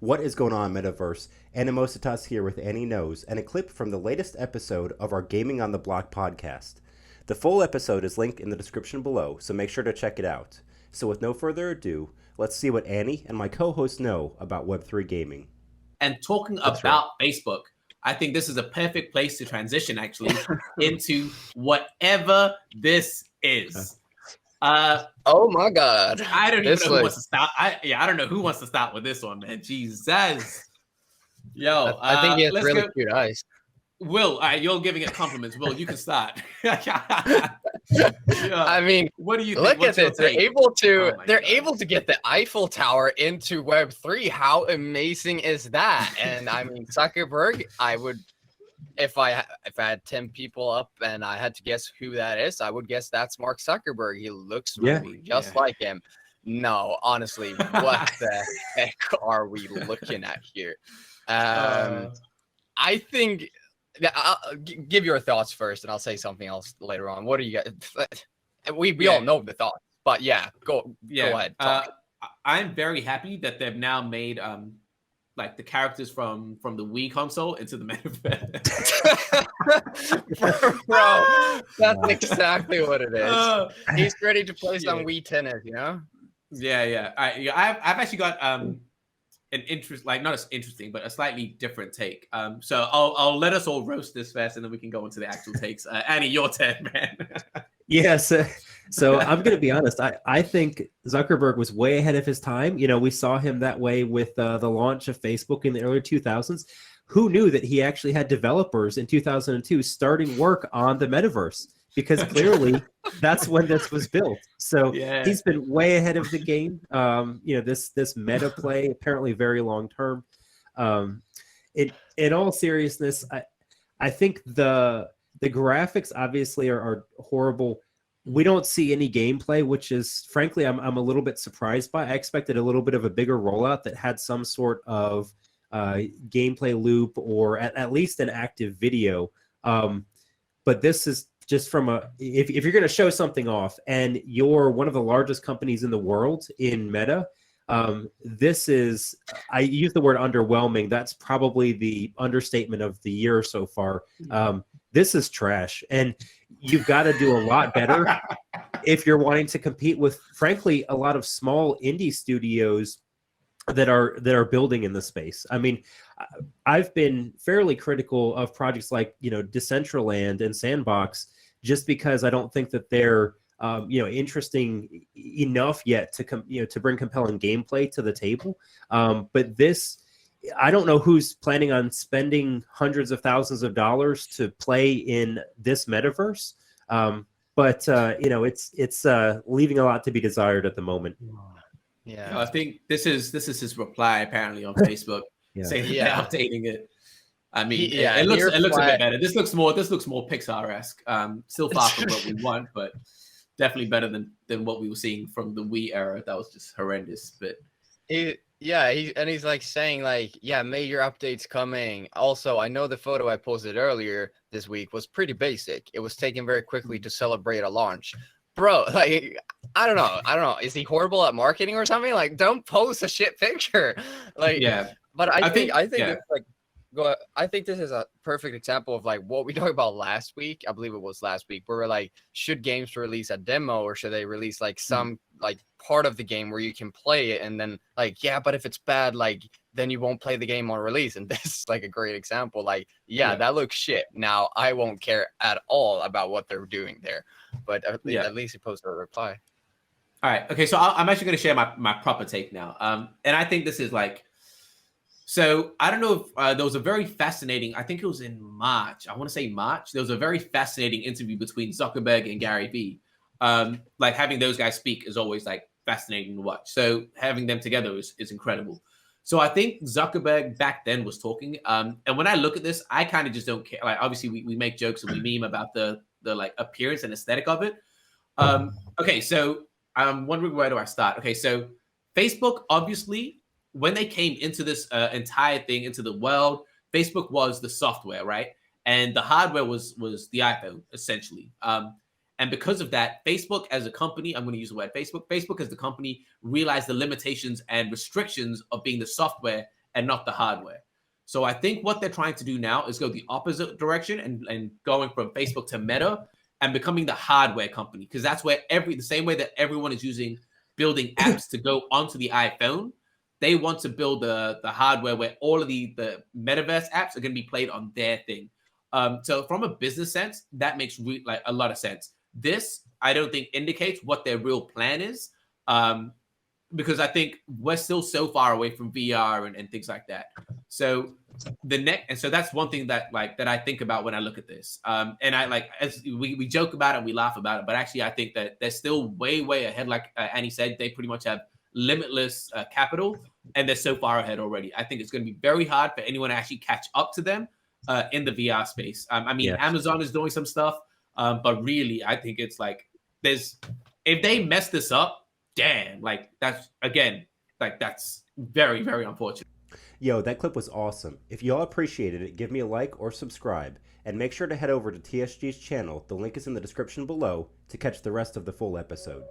What is going on, Metaverse? Animositas here with Annie Knows, and a clip from the latest episode of our Gaming on the Block podcast. The full episode is linked in the description below, so make sure to check it out. So with no further ado, let's see what Annie and my co-host know about Web3 gaming. And talking about Facebook, I think this is a perfect place to transition actually into whatever this is. Oh my God! I don't even know who wants to start. I don't know who wants to start with this one, man. Jesus, yo, I think he has really cute eyes. Will, you're giving it compliments. Will, you can start. I mean, what do you think? Look at this. They're able to. They're God. able to get the Eiffel Tower into Web3. How amazing is that? And I mean, Zuckerberg. I would, if I had 10 people up and I had to guess who that is, I would guess that's Mark Zuckerberg. He looks just like him. No, honestly, what the heck are we looking at here? I think. I'll give your thoughts first, and I'll say something else later on. What do you guys? We all know the thoughts, but go ahead. I'm very happy that they've now made like the characters from the Wii console into the metaverse. Bro, that's exactly what it is. He's ready to play some Wii tennis, you know? Yeah. I've actually got an interest, like not as interesting, but a slightly different take. So I'll let us all roast this first, and then we can go into the actual takes. Annie, your turn, man. Yes. So I'm going to be honest. I think Zuckerberg was way ahead of his time. You know, we saw him that way with the launch of Facebook in the early 2000s. Who knew that he actually had developers in 2002 starting work on the metaverse? Because clearly that's when this was built. So he's been way ahead of the game. You know, this meta play, apparently very long term. In all seriousness, I think the graphics obviously are horrible. We don't see any gameplay, which is frankly I'm a little bit surprised by. I expected a little bit of a bigger rollout that had some sort of gameplay loop or at least an active video. But this is just from if you're going to show something off and you're one of the largest companies in the world in Meta, this is, I use the word underwhelming. That's probably the understatement of the year so far. This is trash, and you've got to do a lot better if you're wanting to compete with, frankly, a lot of small indie studios that are building in the space. I mean, I've been fairly critical of projects like, you know, Decentraland and Sandbox, just because I don't think that they're interesting enough yet to bring compelling gameplay to the table. But this, I don't know who's planning on spending hundreds of thousands of dollars to play in this metaverse. But it's leaving a lot to be desired at the moment. Yeah, I think this is his reply apparently on Facebook, saying they're updating it. I mean, it looks a bit better. This looks more Pixar-esque. Still far from what we want, but definitely better than what we were seeing from the Wii era. That was just horrendous. But he's like saying like, major updates coming. Also, I know the photo I posted earlier this week was pretty basic. It was taken very quickly to celebrate a launch. Bro, like, I don't know. Is he horrible at marketing or something? Like, don't post a shit picture. Like, But I think it's like, I think this is a perfect example of like what we talked about last week. I believe it was last week, where we're like, should games release a demo or should they release like some like part of the game where you can play it, and then like, but if it's bad, like then you won't play the game on release. And this is like a great example. Like, that looks shit. Now I won't care at all about what they're doing there, but at least he posted a reply. All right, okay, so I'm actually going to share my proper take now. And I think this is like. So I don't know if there was a very fascinating, I think it was in March. I want to say March. There was a very fascinating interview between Zuckerberg and Gary Vee. Like having those guys speak is always like fascinating to watch. So having them together is incredible. So I think Zuckerberg back then was talking. And when I look at this, I kind of just don't care. Like obviously we make jokes and we meme about the like appearance and aesthetic of it. Okay, so I'm wondering, where do I start? Okay, so Facebook obviously, when they came into this entire thing, into the world, Facebook was the software, right? And the hardware was the iPhone, essentially. And because of that, Facebook as a company, I'm going to use the word Facebook as the company realized the limitations and restrictions of being the software and not the hardware. So I think what they're trying to do now is go the opposite direction and going from Facebook to Meta and becoming the hardware company, because that's where the same way that everyone is building apps to go onto the iPhone, they want to build the hardware where all of the metaverse apps are going to be played on their thing. So from a business sense, that makes like a lot of sense. This, I don't think, indicates what their real plan is, because I think we're still so far away from VR and things like that. So so that's one thing that I think about when I look at this. And I like, as we joke about it, we laugh about it, but actually I think that they're still way ahead. Like Annie said, they pretty much have limitless capital, and they're so far ahead already. I think it's going to be very hard for anyone to actually catch up to them in the VR space. I mean, yes. Amazon is doing some stuff, but really, I think it's like if they mess this up, damn, like that's very, very unfortunate. Yo, that clip was awesome. If y'all appreciated it, give me a like or subscribe, and make sure to head over to TSG's channel. The link is in the description below to catch the rest of the full episode.